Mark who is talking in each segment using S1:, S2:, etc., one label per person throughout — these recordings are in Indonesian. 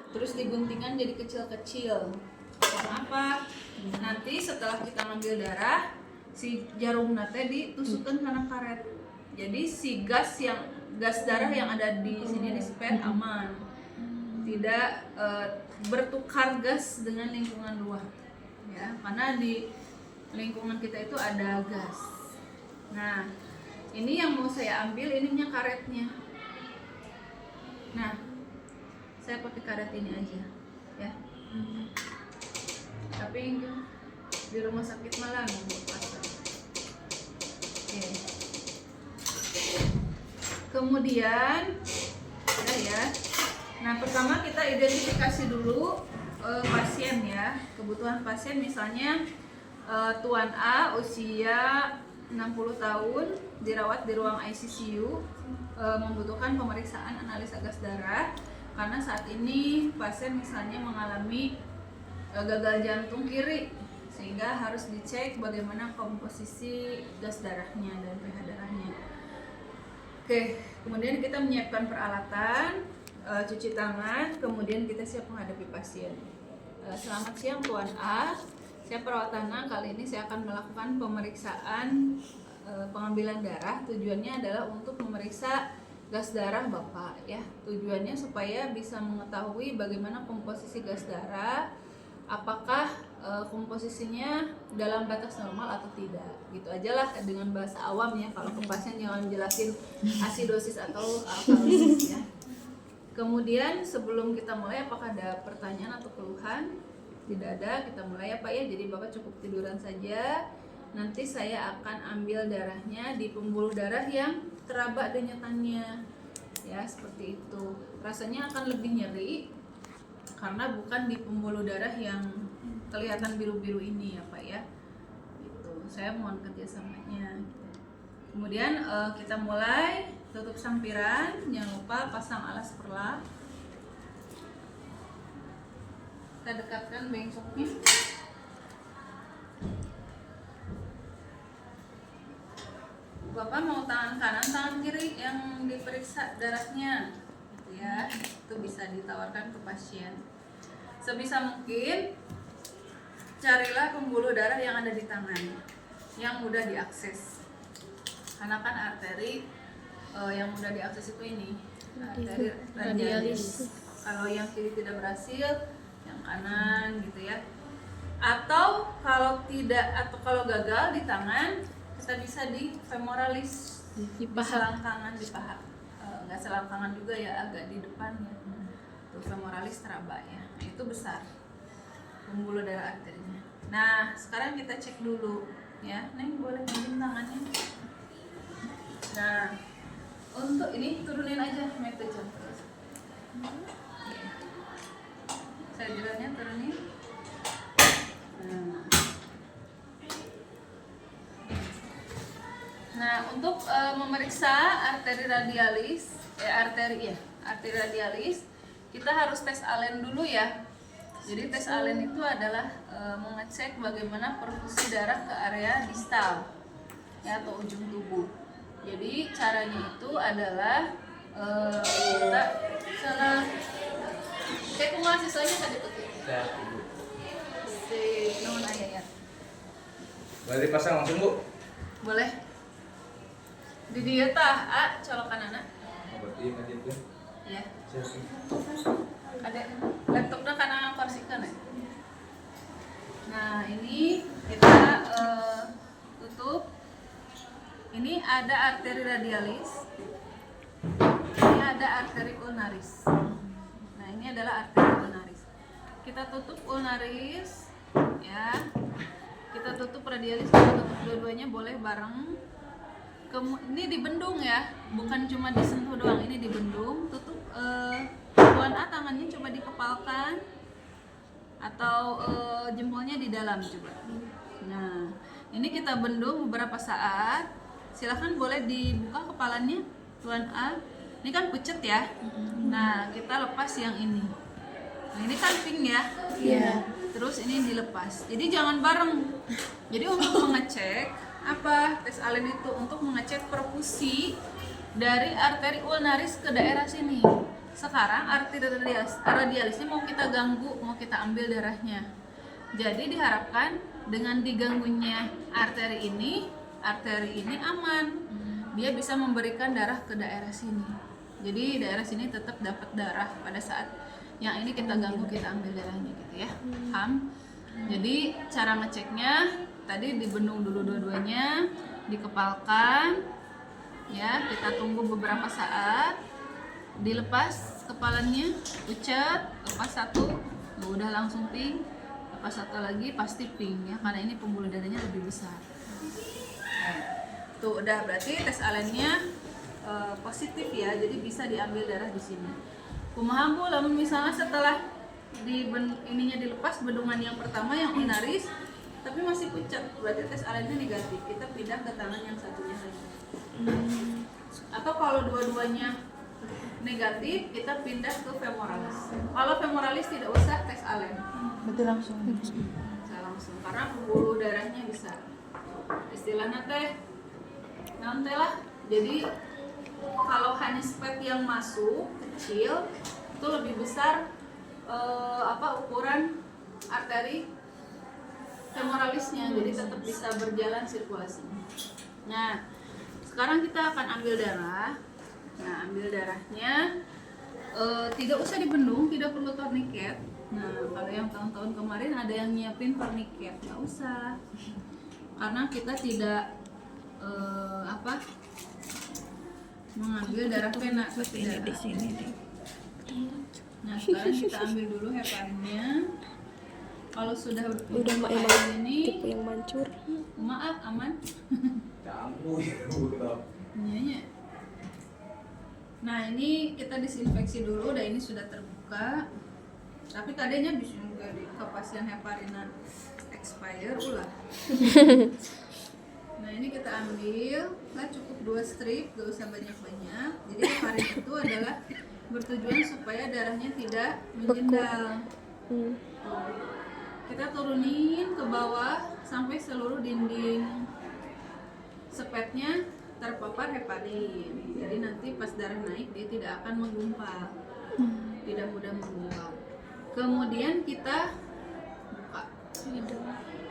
S1: terus diguntingkan jadi kecil-kecil. Kenapa? Nanti setelah kita ngambil darah, si jarum nate ditusukkan karena karet. Jadi si gas darah yang ada di sini disipet aman, tidak bertukar gas dengan lingkungan luar, ya. Karena di lingkungan kita itu ada gas. Nah, ini yang mau saya ambil, ininya karetnya. Nah, saya pakai karet ini aja, ya. Tapi di rumah sakit malah nggak pasang. Oke. Kemudian, ya. Nah, pertama kita identifikasi dulu pasien, ya. Kebutuhan pasien misalnya Tuan A usia 60 tahun, dirawat di ruang ICU, membutuhkan pemeriksaan analisa gas darah karena saat ini pasien misalnya mengalami gagal jantung kiri, sehingga harus dicek bagaimana komposisi gas darahnya dan pH darahnya. Oke, kemudian kita menyiapkan peralatan, cuci tangan, kemudian kita siap menghadapi pasien. Selamat siang Tuan A. Saya perawat tanah, kali ini saya akan melakukan pemeriksaan pengambilan darah. Tujuannya adalah untuk memeriksa gas darah Bapak, ya. Tujuannya supaya bisa mengetahui bagaimana komposisi gas darah, apakah komposisinya dalam batas normal atau tidak. Gitu aja lah dengan bahasa awam, ya. Kalau ke pasien jangan jelasin asidosis atau alkalosis, ya. Kemudian sebelum kita mulai, apakah ada pertanyaan atau keluhan? Tidak ada, kita mulai ya Pak, ya. Jadi Bapak cukup tiduran saja. Nanti saya akan ambil darahnya di pembuluh darah yang teraba denyatannya, ya, seperti itu. Rasanya akan lebih nyeri karena bukan di pembuluh darah yang kelihatan biru-biru ini ya Pak, ya. Gitu. Saya mohon kerjasamanya. Kemudian kita mulai. Tutup sampiran, jangan lupa pasang alas perla. Kita dekatkan bengkoknya. Bapak mau tangan kanan, tangan kiri yang diperiksa darahnya, gitu ya. Itu bisa ditawarkan ke pasien. Sebisa mungkin carilah pembuluh darah yang ada di tangan, yang mudah diakses. Karena kan arteri yang mudah diakses itu ini, arteri radialis. Kalau yang kiri tidak berhasil, yang kanan, gitu ya. Atau kalau tidak, atau kalau gagal di tangan, kita bisa di femoralis, di selangkangan di paha. Nggak selangkangan juga ya, agak di depannya. Tuh femoralis teraba ya. Nah, itu besar pembuluh darah arterinya. Nah, sekarang kita cek dulu ya. Neng boleh pinjam tangannya. Nah, untuk ini turunin aja meteja terus. Saya jalannya turunin. Nah, untuk memeriksa arteri radialis, arteri radialis, kita harus tes Allen dulu ya. Jadi tes Allen itu adalah mengecek bagaimana perfusi darah ke area distal, ya, atau ujung tubuh. Jadi caranya itu adalah kita salah. Kayak mahasiswanya tadi tutup. Nuhun aya ya.
S2: Boleh dipasang langsung Bu?
S1: Boleh. Di dia tah, colokan anak.
S2: Berarti aja tuh.
S1: Iya.
S2: Siap.
S1: Ada laptopnya karena korsikeun ya. Nah, ini kita tutup. Ini ada arteri radialis. Ini ada arteri ulnaris. Nah, ini adalah arteri ulnaris. Kita tutup ulnaris, ya. Kita tutup radialis, kita tutup dua-duanya, boleh bareng. Ini dibendung ya, bukan cuma disentuh doang, ini dibendung. Tutup Tuan A tangannya coba dikepalkan atau jempolnya di dalam coba. Nah, ini kita bendung beberapa saat. Silahkan boleh dibuka kepalanya Tuan A. Ini kan pucet ya. Nah, kita lepas yang ini. Nah, ini kan pink ya.
S3: Iya.
S1: Terus ini dilepas. Jadi jangan bareng. Jadi untuk mengecek apa tes Allen itu untuk mengecek perfusi dari arteri ulnaris ke daerah sini. sekarang arteri radialisnya mau kita ganggu, mau kita ambil darahnya. Jadi diharapkan dengan diganggunya arteri ini aman. Dia bisa memberikan darah ke daerah sini. Jadi daerah sini tetap dapat darah pada saat yang ini kita ganggu, kita ambil darahnya gitu ya. Paham? Jadi cara ngeceknya tadi dibendung dulu dua-duanya, dikepalkan ya, kita tunggu beberapa saat, dilepas kepalanya, ucet, lepas satu, udah langsung pink, lepas satu lagi pasti pink ya, karena ini pembuluh darahnya lebih besar. Tuh udah, berarti tes alennya positif ya, jadi bisa diambil darah di sini. Kumaha Bu, lamun misalnya setelah ininya dilepas, bendungan yang pertama yang inaris tapi masih pucat, berarti tes alennya negatif, kita pindah ke tangan yang satunya lagi. Atau kalau dua-duanya negatif, kita pindah ke femoralis. Kalau femoralis tidak usah tes alen,
S3: Berarti langsung.
S1: bisa langsung karena pembuluh darahnya bisa. Istilahnya teh naon teh lah. Jadi kalau hanya spet yang masuk kecil itu lebih besar ukuran arteri femoralisnya, jadi tetap bisa berjalan sirkulasinya. Nah, sekarang kita akan ambil darah. Nah, ambil darahnya tidak usah dibendung, tidak perlu tourniquet. Nah, kalau yang tahun-tahun kemarin ada yang nyiapin tourniquet, nggak usah, karena kita tidak mengambil darah vena, tidak.
S3: Di sini deh.
S1: Nah, sekarang kita ambil dulu heparinnya. Kalau sudah
S4: udah
S1: kayak
S4: emang
S1: gini,
S4: tipe yang mancur.
S1: maaf, aman.
S2: Campur.
S1: Iya. Nah, ini kita disinfeksi dulu, dan ini sudah terbuka. Tapi tadinya bisa juga di kepastian heparina expire ulah. Nah, ini kita ambil, nah cukup 2 strip, gak usah banyak-banyak. Jadi heparin itu adalah bertujuan supaya darahnya tidak menjendal. Kita turunin ke bawah sampai seluruh dinding sepetnya terpapar heparin. Jadi nanti pas darah naik dia tidak akan menggumpal, tidak mudah menggumpal. Kemudian kita buka,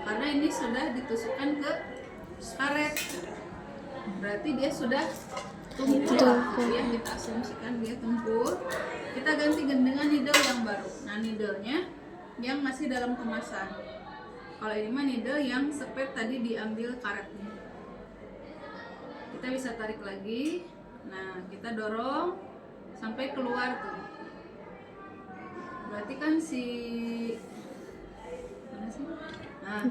S1: karena ini sudah ditusukkan ke karet, berarti dia sudah tumpul ya, kita asumsikan dia tumpul. Kita ganti dengan needle yang baru. Nah, needle-nya yang masih dalam kemasan. Kalau ini mah needle yang sepet tadi diambil karetnya. Kita bisa tarik lagi. Nah, kita dorong sampai keluar tuh. Berarti kan mana sih? Nah,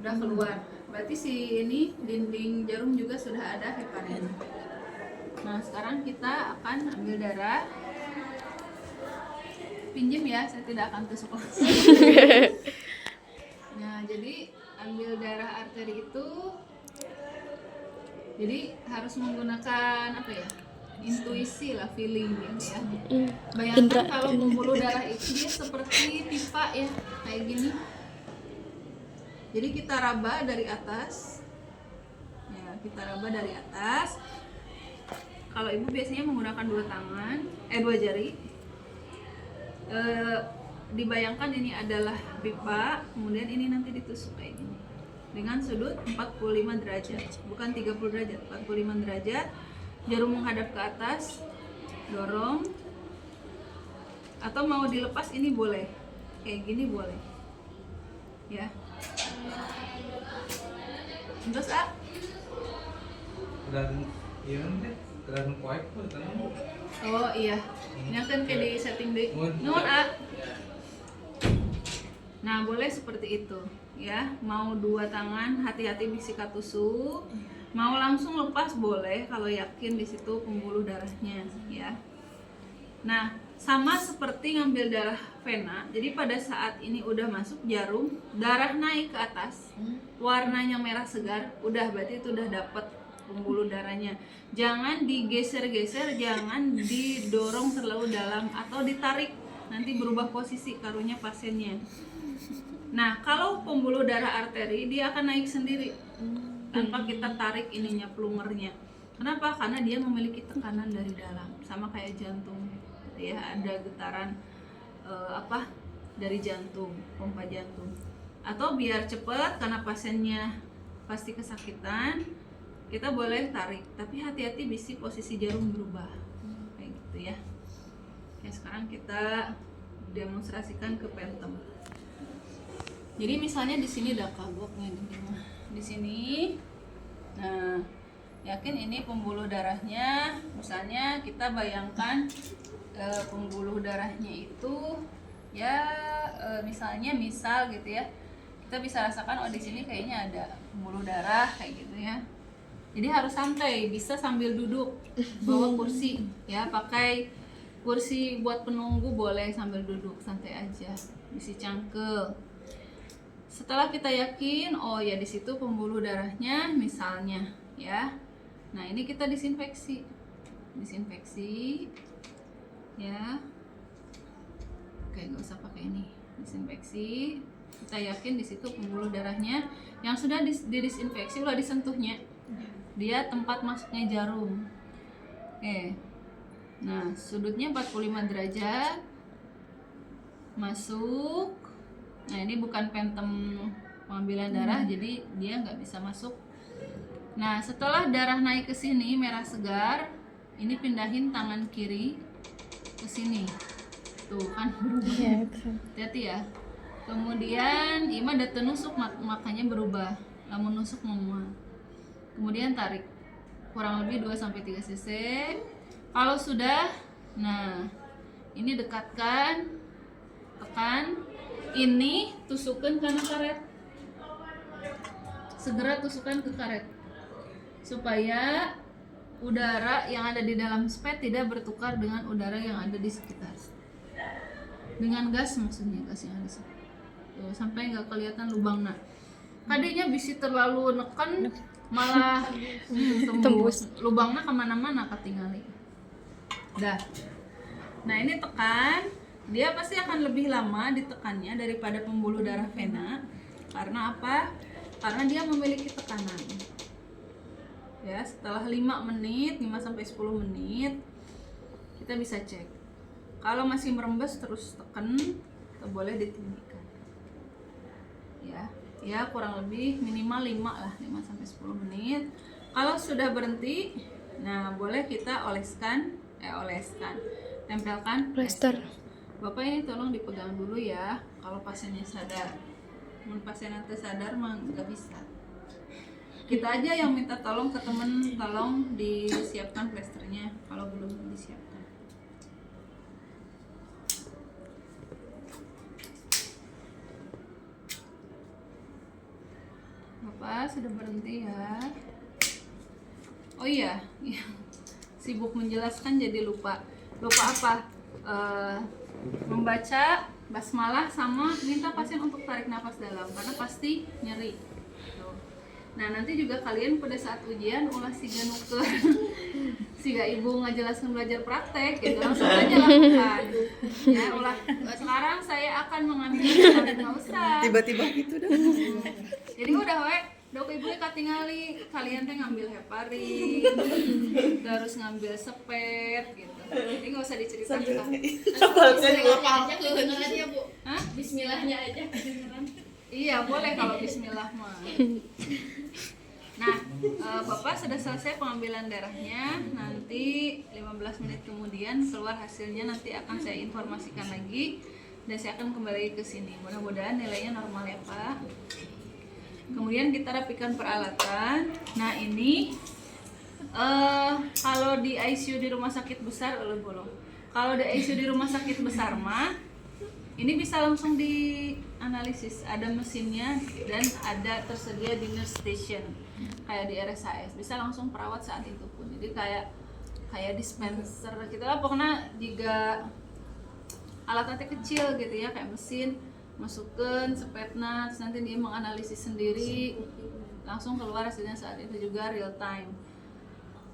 S1: udah keluar. Berarti ini dinding jarum juga sudah ada heparin. Nah, sekarang kita akan ambil darah. Pinjem ya, saya tidak akan tusuk langsung. Nah, jadi ambil darah arteri itu, jadi harus menggunakan apa ya? Intuisi lah, feeling gitu ya. Bayangkan kalau pembuluh darah itu dia seperti pipa ya, kayak gini. Jadi kita raba dari atas. Ya, kita raba dari atas. Kalau ibu biasanya menggunakan 2 tangan, 2 jari. Dibayangkan ini adalah pipa, kemudian ini nanti ditusuk kayak gini dengan sudut 45 derajat, bukan 30 derajat, 45 derajat. Jarum menghadap ke atas, dorong, atau mau dilepas ini boleh, kayak gini boleh ya. Terus
S2: dan kuat pun kan.
S1: oh iya, ini akan kayak di setting deh. Nuhun Nah, boleh seperti itu ya. Mau 2 tangan, hati-hati bisi katusuk. Mau langsung lepas boleh kalau yakin di situ pembuluh darahnya ya. Nah, sama seperti ngambil darah vena. Jadi pada saat ini udah masuk jarum, darah naik ke atas, warnanya merah segar, udah berarti itu udah dapet pembuluh darahnya. Jangan digeser-geser, jangan didorong terlalu dalam atau ditarik, nanti berubah posisi karunya pasiennya. Nah, kalau pembuluh darah arteri dia akan naik sendiri tanpa kita tarik ininya, plungernya. Kenapa? Karena dia memiliki tekanan dari dalam, sama kayak jantung. ya, ada getaran dari jantung, pompa jantung. Atau biar cepat karena pasiennya pasti kesakitan, kita boleh tarik, tapi hati-hati bisi posisi jarum berubah kayak gitu ya. Oke, sekarang kita demonstrasikan ke Phantom. Jadi misalnya di sini ada kagoknya di sini. Nah, yakin ini pembuluh darahnya. Misalnya kita bayangkan pembuluh darahnya itu ya misal gitu ya. Kita bisa rasakan di sini kayaknya ada pembuluh darah kayak gitu ya. Jadi harus santai, bisa sambil duduk, bawa kursi ya, pakai kursi buat penunggu boleh sambil duduk, santai aja, isi cangkel. Setelah kita yakin, oh ya di situ pembuluh darahnya misalnya ya. Nah, ini kita disinfeksi ya. Oke, nggak usah pakai ini, disinfeksi. Kita yakin di situ pembuluh darahnya yang sudah didisinfeksi, udah disentuhnya, dia tempat masuknya jarum. Oke, nah sudutnya 45 derajat masuk. Nah, ini bukan Phantom pengambilan darah, jadi dia nggak bisa masuk. Nah, setelah darah naik ke sini merah segar, ini pindahin tangan kiri ke sini. Tuh kan berubah. Hati-hati ya. Kemudian ima ada tenusuk makanya berubah. Lamun nusuk semua. Kemudian tarik. Kurang lebih 2-3 cc. Kalau sudah, nah ini dekatkan, tekan, ini tusukkan karena karet. Segera tusukkan ke karet supaya udara yang ada di dalam spet tidak bertukar dengan udara yang ada di sekitar. Dengan gas maksudnya, gas yang ada di sekitar. Tuh, sampai nggak kelihatan lubangnya. Kadinya bisa terlalu neken malah tembus lubangnya kemana-mana ketinggali. Dah. Nah, ini tekan, dia pasti akan lebih lama ditekannya daripada pembuluh darah vena. Karena apa? Karena dia memiliki tekanan. Ya, setelah 5 menit, 5-10 menit kita bisa cek. Kalau masih merembes terus tekan, kita boleh ditinggikan. Ya, kurang lebih minimal 5 lah, 5-10 menit. Kalau sudah berhenti, nah boleh kita oleskan, tempelkan plester. Bapak ini tolong dipegang dulu ya, kalau pasiennya sadar. Mun pasien nanti sadar mah nggak bisa. Kita aja yang minta tolong ke temen, tolong disiapkan plesternya kalau belum disiapkan. Bapak sudah berhenti ya. Oh iya, sibuk menjelaskan jadi lupa apa? Membaca basmalah sama minta pasien untuk tarik nafas dalam karena pasti nyeri. Nah, nanti juga kalian pada saat ujian ulah siga nuker siga ibu ngajelaskan belajar praktek gitu, langsung aja lakukan ya. Ulah sekarang saya akan mengambil nggak usah
S3: tiba-tiba gitu dah.
S1: Jadi udah dok ibu katingali kalian teh ngambil heparin terus ngambil sepet gitu, jadi nggak usah diceritakan.
S4: Bismillahnya aja kedengeran ya Bu.
S1: Hah?
S4: Bismillahnya aja kedengeran.
S1: Iya boleh kalau bismillah mah. Nah, Bapak sudah selesai pengambilan darahnya. Nanti 15 menit kemudian keluar hasilnya, nanti akan saya informasikan lagi dan saya akan kembali ke sini. Mudah-mudahan nilainya normal ya Pak. Kemudian kita rapikan peralatan. Nah ini kalau di ICU di rumah sakit besar bolong. Kalau di ICU di rumah sakit besar mah ini bisa langsung dianalisis, ada mesinnya dan ada tersedia di nurse station kayak di RSAS, bisa langsung perawat saat itu pun. Jadi kayak dispenser gitu lah, pokoknya juga alat-alatnya kecil gitu ya, kayak mesin masukkan sepetna, nanti dia menganalisis sendiri, langsung keluar hasilnya saat itu juga real time.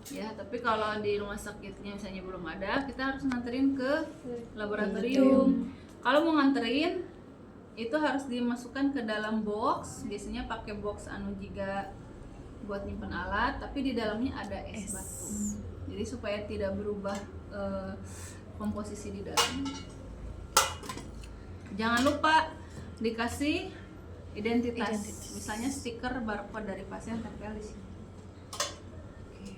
S1: Ya, tapi kalau di rumah sakitnya misalnya belum ada, kita harus nganterin ke laboratorium. Kalau mau nganterin itu harus dimasukkan ke dalam box, biasanya pakai box anu juga buat nyimpen alat, tapi di dalamnya ada es batu. Jadi supaya tidak berubah komposisi di dalam. Jangan lupa dikasih identitas. Misalnya stiker barcode dari pasien tempel di sini. Oke.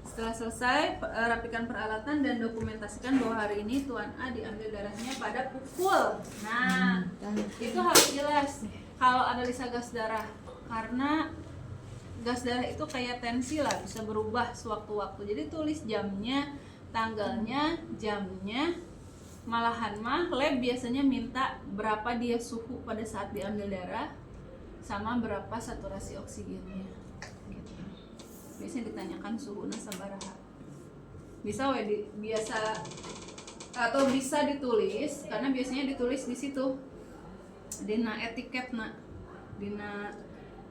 S1: Setelah selesai, rapikan peralatan dan dokumentasikan bahwa hari ini Tuan A diambil darahnya pada pukul. Nah, itu harus jelas kalau analisa gas darah, karena gas darah itu kayak tensi lah, bisa berubah sewaktu-waktu. Jadi tulis jamnya, tanggalnya, jamnya. Malahan mah lab biasanya minta berapa dia suhu pada saat diambil darah sama berapa saturasi oksigennya gitu. Biasanya ditanyakan suhunya sabaraha. Bisa biasa atau bisa ditulis, karena biasanya ditulis di situ dina etiketna, dina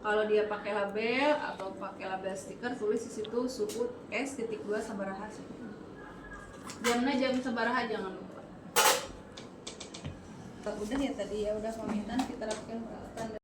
S1: kalau dia pakai label atau pakai label stiker, tulis di situ suhu S.2 sabaraha suhu. Jamnya jam sabaraha jangan lupa. Udah ya tadi ya, udah pamitan, kita lakukan peralatan.